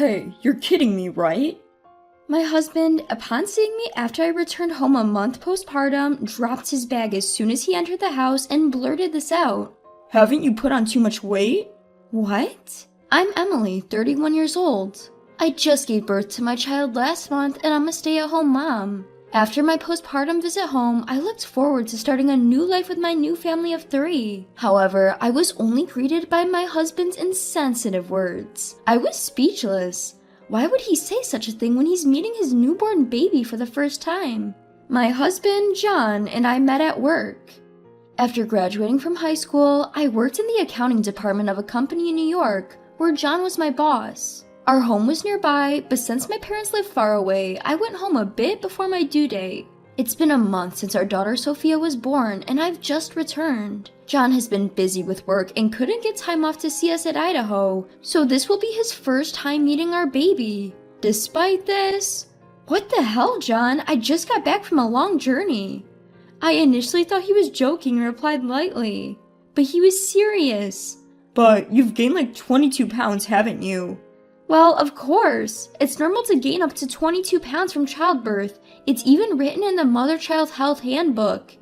Hey, you're kidding me, right? My husband, upon seeing me after I returned home a month postpartum, dropped his bag as soon as he entered the house and blurted this out. Haven't you put on too much weight? What? I'm Emily, 31 years old. I just gave birth to my child last month and I'm a stay-at-home mom. After my postpartum visit home, I looked forward to starting a new life with my new family of 3. However, I was only greeted by my husband's insensitive words. I was speechless. Why would he say such a thing when he's meeting his newborn baby for the first time? My husband, John, and I met at work. After graduating from high school, I worked in the accounting department of a company in New York, where John was my boss. Our home was nearby, but since my parents live far away, I went home a bit before my due date. It's been a month since our daughter Sophia was born, and I've just returned. John has been busy with work and couldn't get time off to see us at Idaho, so this will be his first time meeting our baby. Despite this... What the hell, John? I just got back from a long journey. I initially thought he was joking and replied lightly, but he was serious. But you've gained like 22 pounds, haven't you? Well, of course. It's normal to gain up to 22 pounds from childbirth. It's even written in the Mother-Child Health Handbook.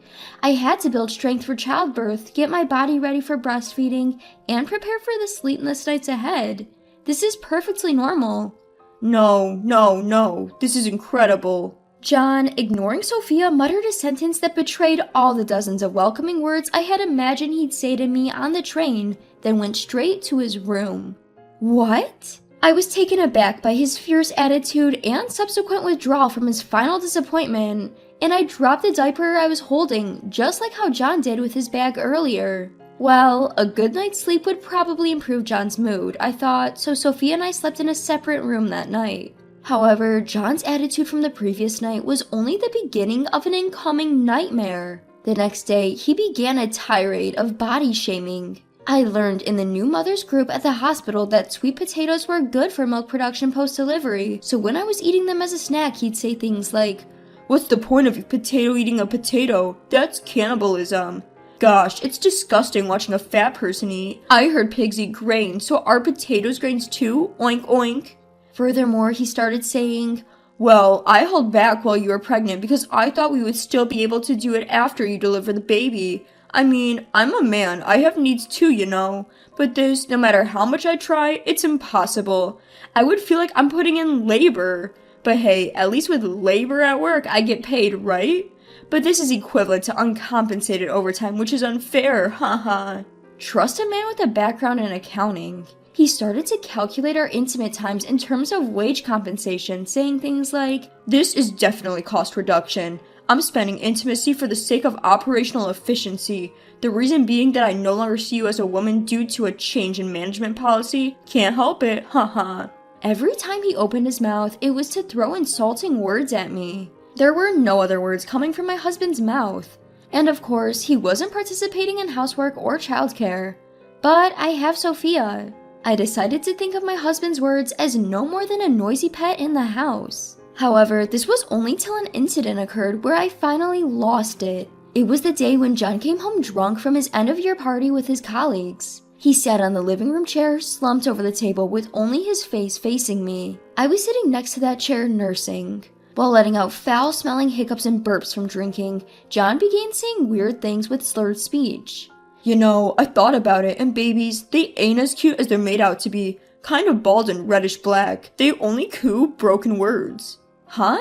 I had to build strength for childbirth, get my body ready for breastfeeding, and prepare for the sleepless nights ahead. This is perfectly normal. No. This is incredible. John, ignoring Sophia, muttered a sentence that betrayed all the dozens of welcoming words I had imagined he'd say to me on the train, then went straight to his room. What? I was taken aback by his fierce attitude and subsequent withdrawal from his final disappointment, and I dropped the diaper I was holding, just like how John did with his bag earlier. Well, a good night's sleep would probably improve John's mood, I thought, so Sophia and I slept in a separate room that night. However, John's attitude from the previous night was only the beginning of an incoming nightmare. The next day, he began a tirade of body shaming. I learned in the new mothers group at the hospital that sweet potatoes were good for milk production post-delivery, so when I was eating them as a snack, he'd say things like, "What's the point of potato eating a potato? That's cannibalism. Gosh, it's disgusting watching a fat person eat. I heard pigs eat grain, so are potatoes grains too? Oink oink." Furthermore, he started saying, "Well, I held back while you were pregnant because I thought we would still be able to do it after you deliver the baby. I mean, I'm a man, I have needs too, you know. But this, no matter how much I try, it's impossible. I would feel like I'm putting in labor. But hey, at least with labor at work, I get paid, right? But this is equivalent to uncompensated overtime, which is unfair, haha." Trust a man with a background in accounting. He started to calculate our intimate times in terms of wage compensation, saying things like, "This is definitely cost reduction. I'm spending intimacy for the sake of operational efficiency. The reason being that I no longer see you as a woman due to a change in management policy. Can't help it, haha." Every time he opened his mouth, it was to throw insulting words at me. There were no other words coming from my husband's mouth. And of course, he wasn't participating in housework or childcare. But I have Sophia. I decided to think of my husband's words as no more than a noisy pet in the house. However, this was only till an incident occurred where I finally lost it. It was the day when John came home drunk from his end-of-year party with his colleagues. He sat on the living room chair, slumped over the table with only his face facing me. I was sitting next to that chair nursing. While letting out foul-smelling hiccups and burps from drinking, John began saying weird things with slurred speech. "You know, I thought about it, and babies, they ain't as cute as they're made out to be. Kind of bald and reddish black. They only coo broken words." Huh?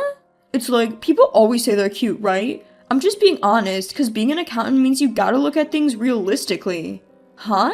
It's like, people always say they're cute, right? I'm just being honest, because being an accountant means you gotta look at things realistically. Huh?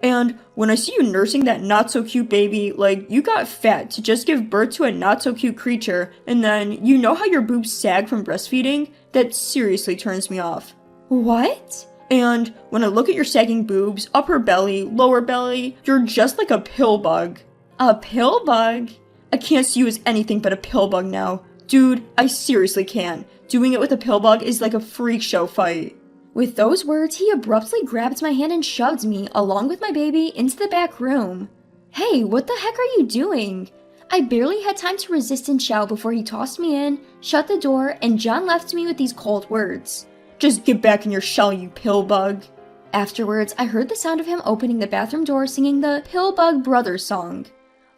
And when I see you nursing that not-so-cute baby, like, you got fat to just give birth to a not-so-cute creature, and then, you know how your boobs sag from breastfeeding? That seriously turns me off. What? And when I look at your sagging boobs, upper belly, lower belly, you're just like a pill bug. A pill bug? I can't see you as anything but a pill bug now. Dude, I seriously can't. Doing it with a pill bug is like a freak show fight. With those words, he abruptly grabbed my hand and shoved me, along with my baby, into the back room. Hey, what the heck are you doing? I barely had time to resist and shout before he tossed me in, shut the door, and John left me with these cold words. "Just get back in your shell, you pill bug." Afterwards, I heard the sound of him opening the bathroom door singing the Pill Bug Brothers song.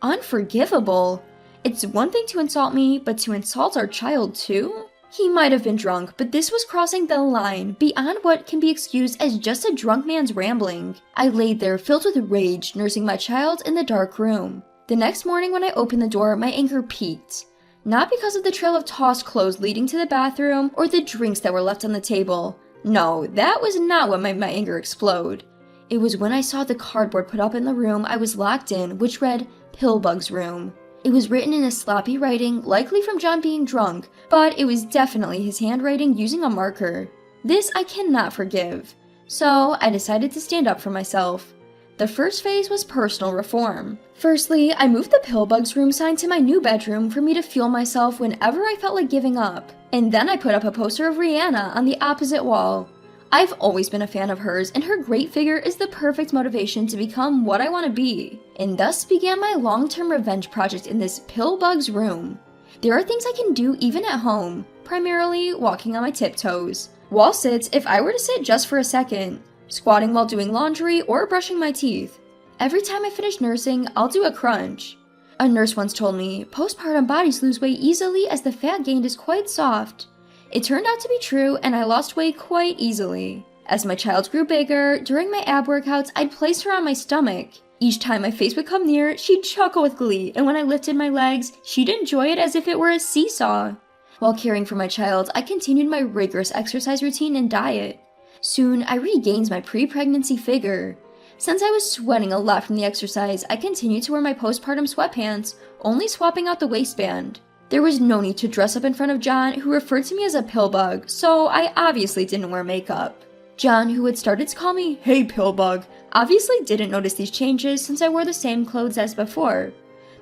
Unforgivable. It's one thing to insult me, but to insult our child too? He might have been drunk, but this was crossing the line beyond what can be excused as just a drunk man's rambling. I laid there filled with rage, nursing my child in the dark room. The next morning when I opened the door, my anger peaked. Not because of the trail of tossed clothes leading to the bathroom or the drinks that were left on the table. No, that was not what made my anger explode. It was when I saw the cardboard put up in the room I was locked in, which read, Pillbug's Room. It was written in a sloppy writing, likely from John being drunk, but it was definitely his handwriting using a marker. This I cannot forgive. So I decided to stand up for myself. The first phase was personal reform. Firstly, I moved the Pillbug's Room sign to my new bedroom for me to fuel myself whenever I felt like giving up. And then I put up a poster of Rihanna on the opposite wall. I've always been a fan of hers, and her great figure is the perfect motivation to become what I want to be. And thus began my long-term revenge project in this Pillbug's Room. There are things I can do even at home, primarily walking on my tiptoes. Wall sits if I were to sit just for a second, squatting while doing laundry or brushing my teeth. Every time I finish nursing, I'll do a crunch. A nurse once told me, postpartum bodies lose weight easily as the fat gained is quite soft. It turned out to be true, and I lost weight quite easily. As my child grew bigger, during my ab workouts, I'd place her on my stomach. Each time my face would come near, she'd chuckle with glee, and when I lifted my legs, she'd enjoy it as if it were a seesaw. While caring for my child, I continued my rigorous exercise routine and diet. Soon, I regained my pre-pregnancy figure. Since I was sweating a lot from the exercise, I continued to wear my postpartum sweatpants, only swapping out the waistband. There was no need to dress up in front of John, who referred to me as a pillbug, so I obviously didn't wear makeup. John, who had started to call me, "Hey Pillbug," obviously didn't notice these changes since I wore the same clothes as before.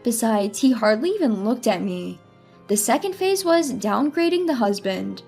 Besides, he hardly even looked at me. The second phase was downgrading the husband.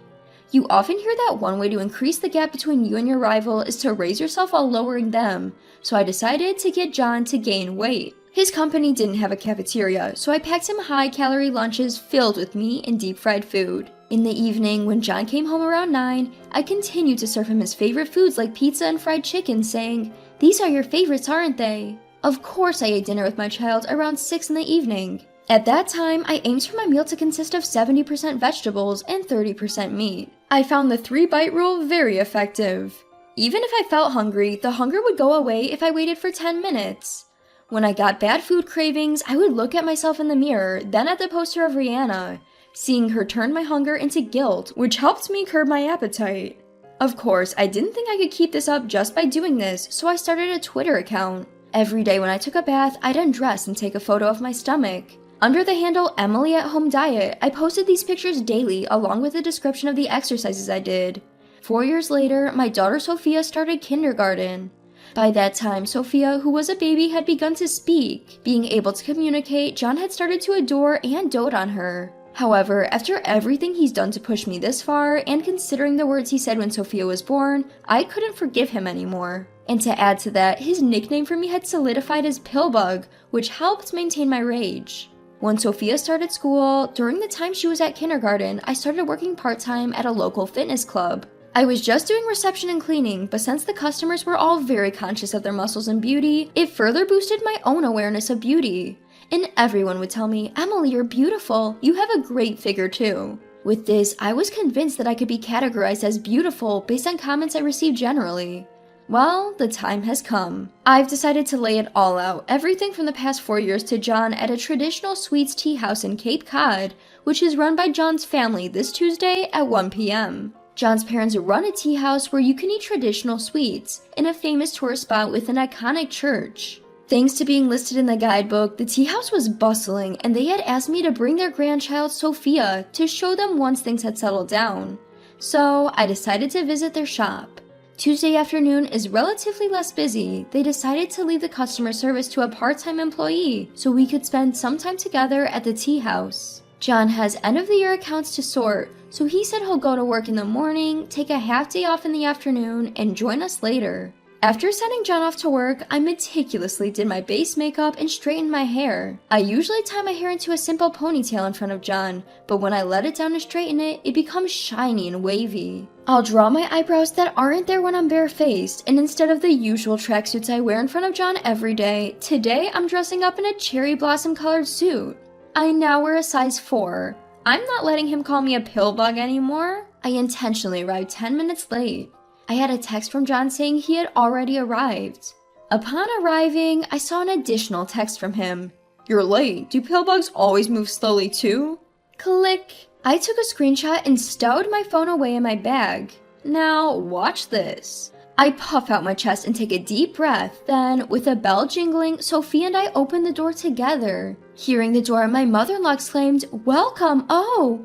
You often hear that one way to increase the gap between you and your rival is to raise yourself while lowering them, so I decided to get John to gain weight. His company didn't have a cafeteria, so I packed him high-calorie lunches filled with meat and deep-fried food. In the evening, when John came home around 9, I continued to serve him his favorite foods like pizza and fried chicken, saying, "These are your favorites, aren't they?" Of course I ate dinner with my child around 6 in the evening. At that time, I aimed for my meal to consist of 70% vegetables and 30% meat. I found the 3-bite rule very effective. Even if I felt hungry, the hunger would go away if I waited for 10 minutes. When I got bad food cravings, I would look at myself in the mirror, then at the poster of Rihanna. Seeing her turned my hunger into guilt, which helped me curb my appetite. Of course, I didn't think I could keep this up just by doing this, so I started a Twitter account. Every day when I took a bath, I'd undress and take a photo of my stomach. Under the handle Emily at Home Diet, I posted these pictures daily along with a description of the exercises I did. 4 years later, my daughter Sophia started kindergarten. By that time, Sophia, who was a baby, had begun to speak. Being able to communicate, John had started to adore and dote on her. However, after everything he's done to push me this far, and considering the words he said when Sophia was born, I couldn't forgive him anymore. And to add to that, his nickname for me had solidified as Pillbug, which helped maintain my rage. When Sophia started school, during the time she was at kindergarten, I started working part-time at a local fitness club. I was just doing reception and cleaning, but since the customers were all very conscious of their muscles and beauty, it further boosted my own awareness of beauty. And everyone would tell me, "Emily, you're beautiful. You have a great figure too." With this, I was convinced that I could be categorized as beautiful based on comments I received generally. Well, the time has come. I've decided to lay it all out, everything from the past 4 years to John at a traditional sweets tea house in Cape Cod, which is run by John's family this Tuesday at 1 p.m. John's parents run a tea house where you can eat traditional sweets in a famous tourist spot with an iconic church. Thanks to being listed in the guidebook, the tea house was bustling, and they had asked me to bring their grandchild Sophia to show them once things had settled down. So I decided to visit their shop. Tuesday afternoon is relatively less busy. They decided to leave the customer service to a part-time employee so we could spend some time together at the tea house. John has end-of-the-year accounts to sort, so he said he'll go to work in the morning, take a half day off in the afternoon, and join us later. After sending John off to work, I meticulously did my base makeup and straightened my hair. I usually tie my hair into a simple ponytail in front of John, but when I let it down to straighten it, it becomes shiny and wavy. I'll draw my eyebrows that aren't there when I'm barefaced, and instead of the usual tracksuits I wear in front of John every day, today I'm dressing up in a cherry blossom colored suit. I now wear a size 4. I'm not letting him call me a pill bug anymore. I intentionally arrived 10 minutes late. I had a text from John saying he had already arrived. Upon arriving, I saw an additional text from him. You're late. Do pill bugs always move slowly too? Click. I took a screenshot and stowed my phone away in my bag. Now, watch this. I puff out my chest and take a deep breath. Then, with a bell jingling, Sophia and I open the door together. Hearing the door, my mother-in-law exclaimed, "Welcome! Oh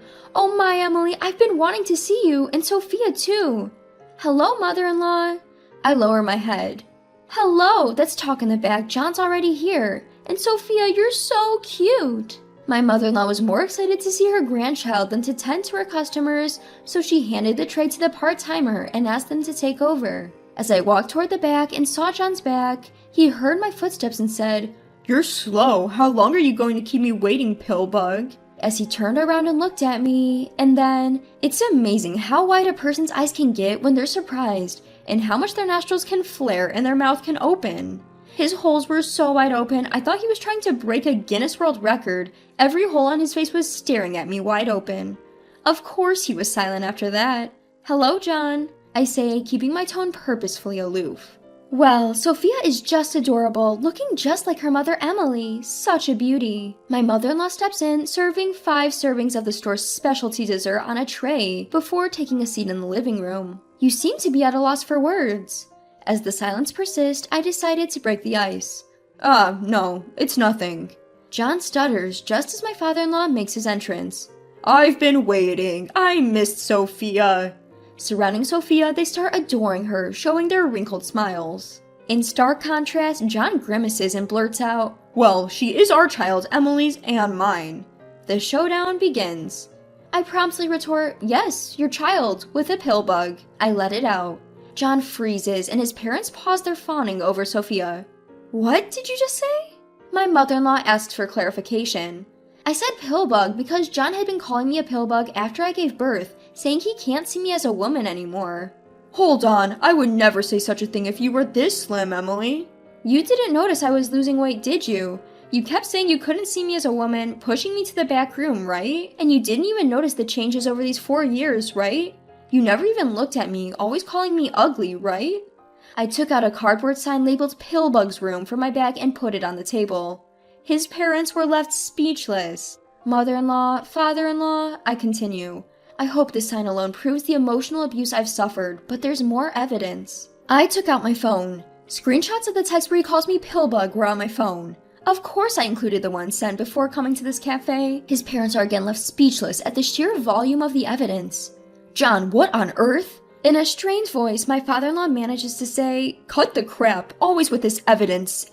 my Emily, I've been wanting to see you, and Sophia too." "Hello, mother-in-law." I lower my head. "Hello, that's talk in the back. John's already here. And Sophia, you're so cute." My mother-in-law was more excited to see her grandchild than to tend to her customers, so she handed the tray to the part-timer and asked them to take over. As I walked toward the back and saw John's back, he heard my footsteps and said, "You're slow. How long are you going to keep me waiting, pill bug?" As he turned around and looked at me, and then, it's amazing how wide a person's eyes can get when they're surprised, and how much their nostrils can flare and their mouth can open. His holes were so wide open, I thought he was trying to break a Guinness World Record. Every hole on his face was staring at me wide open. Of course he was silent after that. "Hello, John," I say, keeping my tone purposefully aloof. Well, Sophia is just adorable, looking just like her mother Emily. Such a beauty. My mother-in-law steps in, serving 5 servings of the store's specialty dessert on a tray before taking a seat in the living room. You seem to be at a loss for words. As the silence persists, I decided to break the ice. No, it's nothing." John stutters just as my father-in-law makes his entrance. "I've been waiting. I missed Sophia." Surrounding Sophia, they start adoring her, showing their wrinkled smiles. In stark contrast, John grimaces and blurts out, "Well, she is our child, Emily's and mine." The showdown begins. I promptly retort, "Yes, your child, with a pill bug." I let it out. John freezes, and his parents pause their fawning over Sophia. "What did you just say?" My mother-in-law asks for clarification. I said pill bug because John had been calling me a pill bug after I gave birth, saying he can't see me as a woman anymore. "Hold on, I would never say such a thing if you were this slim, Emily." You didn't notice I was losing weight, did you? You kept saying you couldn't see me as a woman, pushing me to the back room, right? And you didn't even notice the changes over these 4 years, right? You never even looked at me, always calling me ugly, right? I took out a cardboard sign labeled Pill Bug's Room from my bag and put it on the table. His parents were left speechless. Mother-in-law, father-in-law, I continue. I hope this sign alone proves the emotional abuse I've suffered, but there's more evidence. I took out my phone. Screenshots of the text where he calls me Pillbug were on my phone. Of course I included the one sent before coming to this cafe. His parents are again left speechless at the sheer volume of the evidence. "John, what on earth?" In a strained voice, my father-in-law manages to say, "Cut the crap, always with this evidence.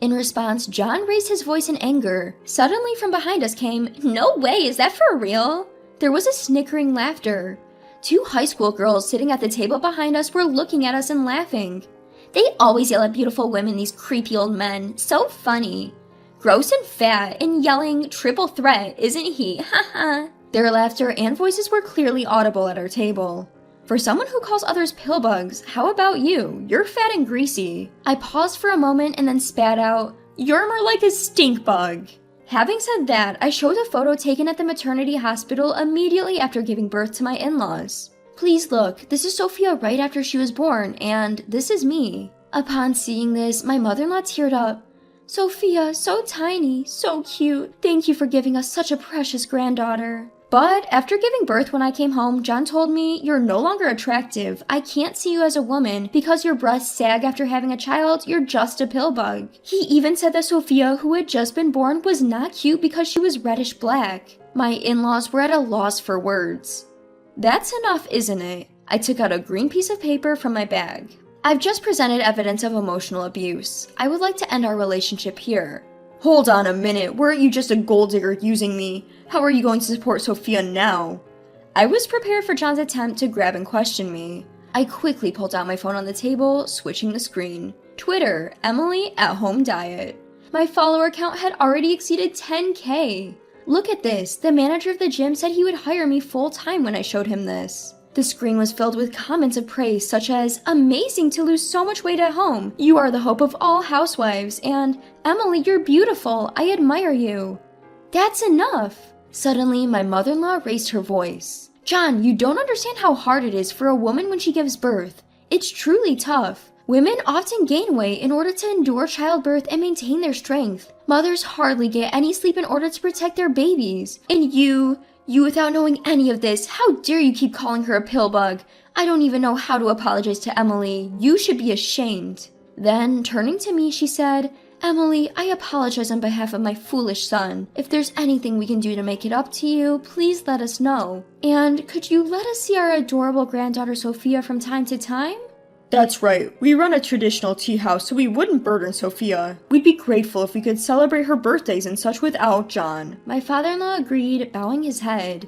In response, John raised his voice in anger. Suddenly from behind us came, "No way, is that for real?" There was a snickering laughter. 2 high school girls sitting at the table behind us were looking at us and laughing. "They always yell at beautiful women, these creepy old men. So funny. Gross and fat, and yelling, triple threat, isn't he? Haha." Their laughter and voices were clearly audible at our table. For someone who calls others pillbugs, how about you? You're fat and greasy. I paused for a moment and then spat out, "You're more like a stink bug." Having said that, I showed a photo taken at the maternity hospital immediately after giving birth to my in-laws. "Please look, this is Sophia right after she was born, and this is me." Upon seeing this, my mother-in-law teared up. "Sophia, so tiny, so cute. Thank you for giving us such a precious granddaughter." But after giving birth when I came home, John told me, "You're no longer attractive. I can't see you as a woman. Because your breasts sag after having a child, you're just a pill bug." He even said that Sophia, who had just been born, was not cute because she was reddish black. My in-laws were at a loss for words. That's enough, isn't it? I took out a green piece of paper from my bag. I've just presented evidence of emotional abuse. I would like to end our relationship here. Hold on a minute, weren't you just a gold digger using me? How are you going to support Sophia now? I was prepared for John's attempt to grab and question me. I quickly pulled out my phone on the table, switching the screen. Twitter, Emily at Home Diet. My follower count had already exceeded 10K. Look at this, the manager of the gym said he would hire me full-time when I showed him this. The screen was filled with comments of praise such as, "Amazing to lose so much weight at home. You are the hope of all housewives," and "Emily, you're beautiful. I admire you." That's enough. Suddenly, my mother-in-law raised her voice. "John, you don't understand how hard it is for a woman when she gives birth. It's truly tough. Women often gain weight in order to endure childbirth and maintain their strength. Mothers hardly get any sleep in order to protect their babies. And you without knowing any of this, how dare you keep calling her a pill bug? I don't even know how to apologize to Emily. You should be ashamed." Then, turning to me, she said, "Emily, I apologize on behalf of my foolish son. If there's anything we can do to make it up to you, please let us know. And could you let us see our adorable granddaughter Sophia from time to time?" That's right, we run a traditional tea house so we wouldn't burden Sophia. We'd be grateful if we could celebrate her birthdays and such without John. My father-in-law agreed, bowing his head.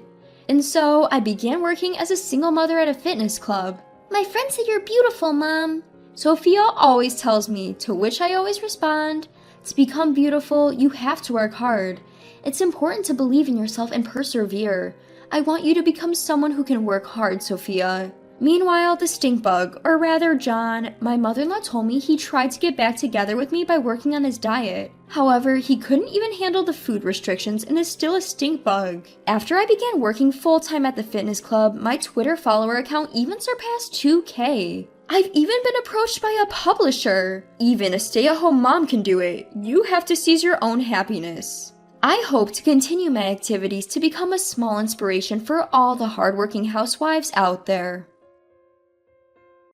And so, I began working as a single mother at a fitness club. "My friend said you're beautiful, Mom." Sophia always tells me, to which I always respond, "To become beautiful, you have to work hard. It's important to believe in yourself and persevere. I want you to become someone who can work hard, Sophia." Meanwhile, the stink bug, or rather John, my mother-in-law told me he tried to get back together with me by working on his diet. However, he couldn't even handle the food restrictions and is still a stink bug. After I began working full-time at the fitness club, my Twitter follower account even surpassed 2K. I've even been approached by a publisher. Even a stay-at-home mom can do it. You have to seize your own happiness. I hope to continue my activities to become a small inspiration for all the hardworking housewives out there.